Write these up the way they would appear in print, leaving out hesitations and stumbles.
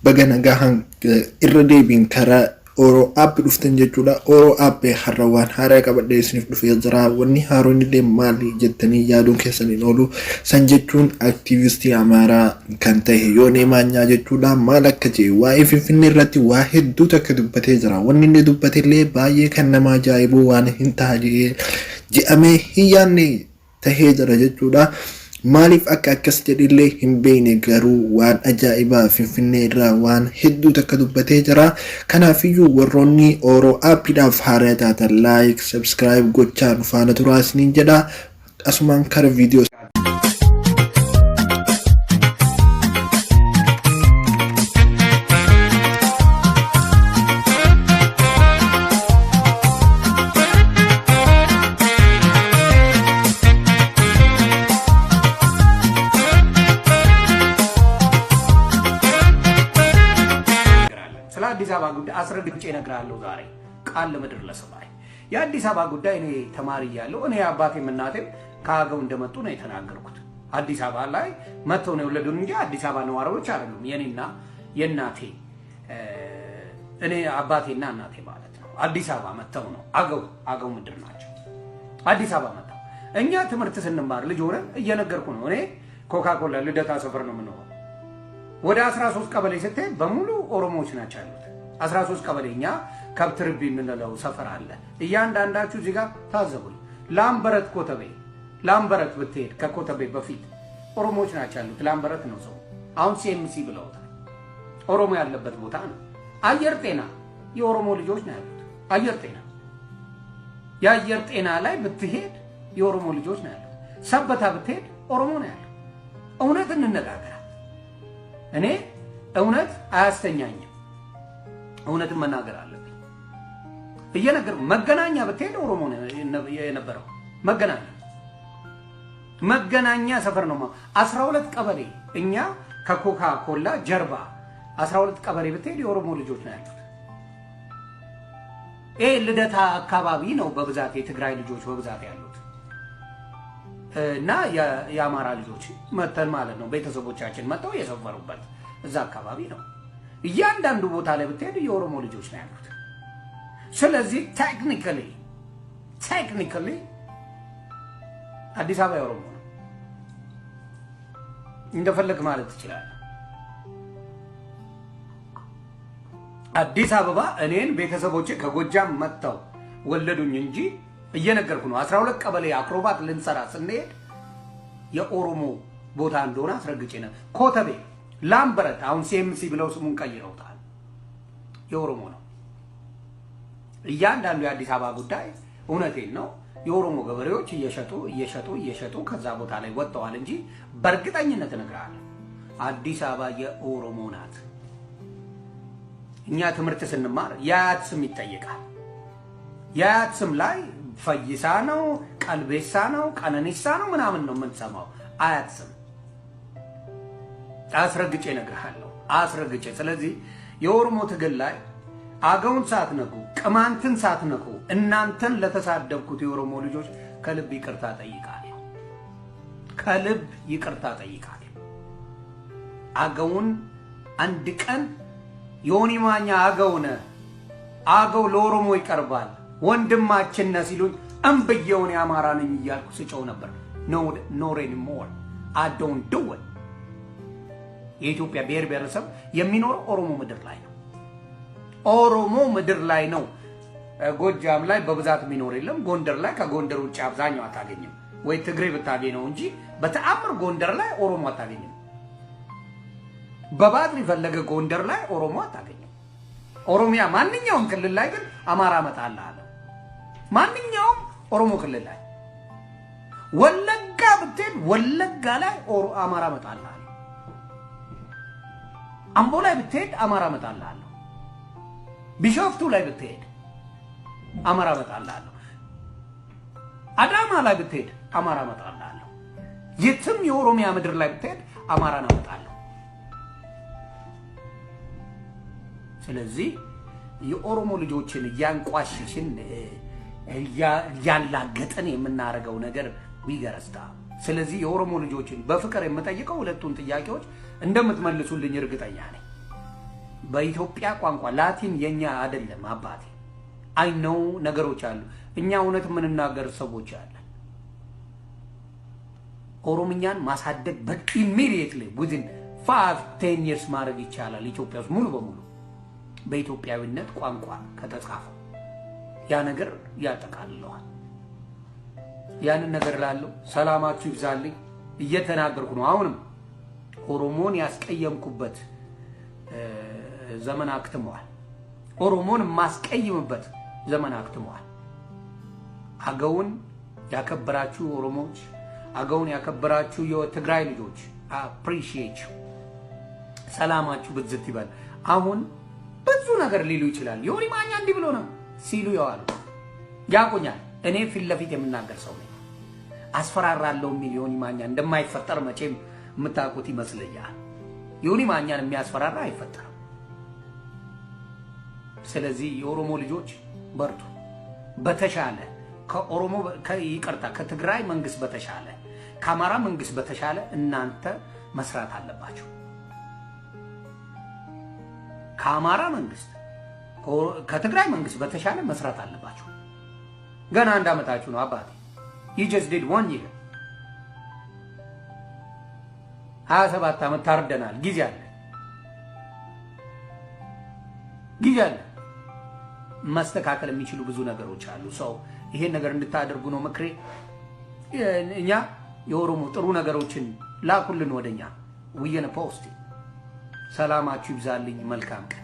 bagana gahan irrade bin kara oro app duftan jechuudha. Oro app harrawaan haaraa qabadhee isiniif dhufee jira. Wanni haaroon illee maali jettanii yaaduun keessaniin oolu san jechuun aktiivistii Amaaraa kan ta'e Yoonee Maanyaa jechuudha. Maal akka jedhe waa'ee Finfinnee irratti waa hedduu takka dubbatee jira. Wanni inni dubbate illee baay'ee kan nama ajaa'ibu waan hin taane jedhamee hin yaadne tahee jira jechuudha. Maaliif akka akkas jedhillee hin beekne garuu waan ajaa'ibaa Finfinnee irraa waan hedduu takka dubbatee jira. Kanaafiyyuu warroonni Oro aappiidhaaf haaraa taatan like, subscribe gochaa faana turaa isiniin jedha. Asumaan kara viidiyoo አዲስ አበባ ጉዳይ አስረግጬ እነግራለሁ ዛሬ ቃል ለምድር ለሰማይ። የአዲስ አበባ ጉዳይ እኔ ተማሪ እያለሁ እኔ አባቴም እናቴም ከአገው እንደመጡ ነው የተናገርኩት። አዲስ አበባ ላይ መጥተው ነው የወለዱን እንጂ አዲስ አበባ ነዋሪዎች አይደሉም። የኔና የእናቴ እኔ አባቴና እናቴ ማለት ነው አዲስ አበባ መጥተው ነው አገው ምድር ናቸው። አዲስ አበባ መጥተው እኛ ትምህርት ስንማር ልጅ ሆነን እየነገርኩ ነው። እኔ ኮካኮላ ልደታ ሰፈር ነው የምኖረው። ወደ 13 ቀበሌ ስትሄድ በሙሉ ኦሮሞዎች ናቸው ያሉት። 13 ቀበሌኛ ከብት ርቢ የምንለው ሰፈር አለ። እያንዳንዳችሁ እዚህ ጋር ታዘቡኝ። ላምበረት ኮተቤ ላምበረት ብትሄድ ከኮተቤ በፊት ኦሮሞዎች ናቸው ያሉት። ላምበረት ነው ሰው አሁን ሲኤምሲ ብለውታል። ኦሮሞ ያለበት ቦታ ነው። አየር ጤና የኦሮሞ ልጆች ነው ያሉት። አየር ጤና የአየር ጤና ላይ ብትሄድ የኦሮሞ ልጆች ነው ያሉት። ሰበታ ብትሄድ ኦሮሞ ነው ያለው። እውነት እንነጋገር። እኔ እውነት አያስተኛኝም። እውነትን መናገር አለብኝ። እየነገርኩ መገናኛ ብትሄድ ኦሮሞ ነው የነበረው። መገናኛ ሰፈር ነው 12 ቀበሌ እኛ ከኮካ ኮላ ጀርባ 12 ቀበሌ ብትሄድ የኦሮሞ ልጆች ነው ያሉት። ልደታ አካባቢ ነው በብዛት የትግራይ ልጆች በብዛት ያሉት እና የአማራ ልጆች መተን ማለት ነው ቤተሰቦቻችን መተው የሰፈሩበት እዛ አካባቢ ነው። እያንዳንዱ ቦታ ላይ ብትሄድ የኦሮሞ ልጆች ነው ያሉት። ስለዚህ ቴክኒካሊ አዲስ አበባ የኦሮሞ ነው። እንደፈለግ ማለት ትችላለህ። አዲስ አበባ እኔን ቤተሰቦቼ ከጎጃም መተው ወለዱኝ እንጂ እየነገርኩ ነው። 12 ቀበሌ አክሮባት ልንሰራ ስንሄድ የኦሮሞ ቦታ እንደሆነ አስረግጬ ነው። ኮተቤ ላምበረት አሁን ሲኤምሲ ብለው ስሙን ቀይረውታል። የኦሮሞ ነው። እያንዳንዱ የአዲስ አበባ ጉዳይ እውነቴን ነው። የኦሮሞ ገበሬዎች እየሸጡ ከዛ ቦታ ላይ ወጥተዋል እንጂ በእርግጠኝነት እነግርሃለሁ አዲስ አበባ የኦሮሞ ናት። እኛ ትምህርት ስንማር የአያት ስም ይጠየቃል። የአያት ስም ላይ ፈይሳ ነው፣ ቀልቤሳ ነው፣ ቀነኒሳ ነው ምናምን ነው የምንሰማው። አያት ስም አስረግጬ እነግርሃለሁ አስረግጬ። ስለዚህ የኦሮሞ ትግል ላይ አገውን ሳትነኩ ቅማንትን ሳትነኩ እናንተን ለተሳደብኩት የኦሮሞ ልጆች ከልብ ይቅርታ ጠይቃለሁ። ከልብ ይቅርታ ጠይቃለሁ። አገውን አንድ ቀን ዮኒ ማኛ አገው ለኦሮሞ ይቀርባል ወንድማችን ነው ሲሉኝ እምብየውን የአማራ ነኝ እያልኩ ስጨው ነበር። ኖት ኤኒሞር አይ ዶንት ዱ ኢት። የኢትዮጵያ ብሔር ብሔረሰብ የሚኖረው ኦሮሞ ምድር ላይ ነው። ኦሮሞ ምድር ላይ ነው። ጎጃም ላይ በብዛት የሚኖር የለም። ጎንደር ላይ ከጎንደር ውጭ አብዛኛው አታገኝም። ወይ ትግሬ ብታገኝ ነው እንጂ በተአምር ጎንደር ላይ ኦሮሞ አታገኝም። በባድሪ ፈለገ ጎንደር ላይ ኦሮሞ አታገኝም። ኦሮሚያ ማንኛውም ክልል ላይ ግን አማራ እመጣልሃለሁ። ማንኛውም ኦሮሞ ክልል ላይ ወለጋ ብትሄድ ወለጋ ላይ አማራ እመጣልሃለሁ። አምቦ ላይ ብትሄድ አማራ እመጣልሃለሁ። ቢሾፍቱ ላይ ብትሄድ አማራ እመጣልሃለሁ። አዳማ ላይ ብትሄድ አማራ እመጣልሃለሁ። የትም የኦሮሚያ ምድር ላይ ብትሄድ አማራ እመጣልሃለሁ። ስለዚህ የኦሮሞ ልጆችን ያንቋሽሽን ያላገጠን የምናረገው ነገር ቢገረስታ። ስለዚህ የኦሮሞ ልጆችን በፍቅር የምጠይቀው ሁለቱን ጥያቄዎች እንደምትመልሱልኝ እርግጠኛ ነኝ። በኢትዮጵያ ቋንቋ ላቲን የኛ አይደለም አባቴ። አይ ኖው ነገሮች አሉ። እኛ እውነት የምንናገር ሰዎች አለ። ኦሮምኛን ማሳደግ በኢሚዲየትሊ ዊዝን 5-10 years ማድረግ ይቻላል ኢትዮጵያ ውስጥ ሙሉ በሙሉ በኢትዮጵያዊነት ቋንቋ ከተጻፈ ያ ነገር ያጠቃልለዋል። ያንን ነገር ላለው ሰላማችሁ ይብዛልኝ እየተናገርኩ ነው። አሁንም ኦሮሞን ያስቀየምኩበት ዘመን አክትመዋል። ኦሮሞን ማስቀየምበት ዘመን አክትመዋል። አገውን ያከበራችሁ ኦሮሞዎች፣ አገውን ያከበራችሁ የትግራይ ልጆች አፕሪሺየት ሰላማችሁ ብዝት ይበል። አሁን ብዙ ነገር ሊሉ ይችላል። ዮኒ ማኛ እንዲህ ብሎ ነው ሲሉ ያዋሉ ያቆኛል። እኔ ፊት ለፊት የምናገር ሰው ነኝ። አስፈራራለሁ የሚል ዮኒ ማኛ እንደማይፈጠር መቼም የምታውቁት ይመስለኛል። ዮኒ ማኛን የሚያስፈራራ አይፈጠርም። ስለዚህ የኦሮሞ ልጆች በርቱ። በተሻለ ከኦሮሞ ይቅርታ ከትግራይ መንግስት በተሻለ ከአማራ መንግስት በተሻለ እናንተ መስራት አለባችሁ። ከአማራ መንግስት ከትግራይ መንግስት በተሻለ መስራት አለባችሁ። ገና አንድ አመታችሁ ነው አባቴ። you just did 1 year 27 አመት ታርደናል። ጊዜ አለ ማስተካከል የሚችሉ ብዙ ነገሮች አሉ። ሰው ይሄን ነገር እንድታደርጉ ነው ምክሬ። እኛ የኦሮሞ ጥሩ ነገሮችን ላኩልን ወደኛ ወየነ ፖስት። ሰላማችሁ ይብዛልኝ። መልካም ቀን።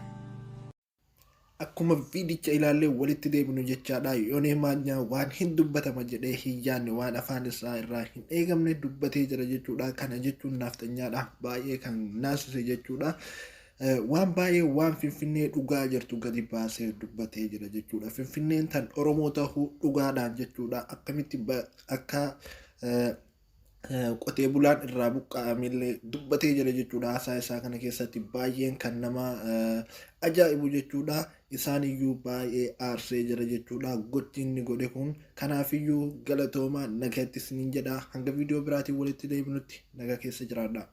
akkuma viidicha ilaallee walitti deebinu jechaadha. Yoonii Maanyaa waan hin dubbatama jedhee hin yaadne waan afaan isaa irraa hin eegamne dubbatee jira jechuudha. Kana jechuun naaftanyaadha baay'ee kan naasise jechuudha. Waan baay'ee waan Finfinnee dhugaa jirtu gadi baasee dubbatee jira jechuudha. Finfinneen tan Oromoo ta'uu dhugaadhaan jechuudha. Akkamitti akka qotee bulaan irraa buqqa'amillee dubbatee jira jechuudha. Haasaa isaa kana keessatti baay'een kan nama ajaa'ibu jechuudha. Isaan iyyuu baay'ee aarsee jira jechuudha. Gochi inni godhe kun kanaafiyyuu galatooma nagaatti isiniin jedha. Hanga viidiyoo biraatiin walitti deebinutti nagaa keessa jiraadha.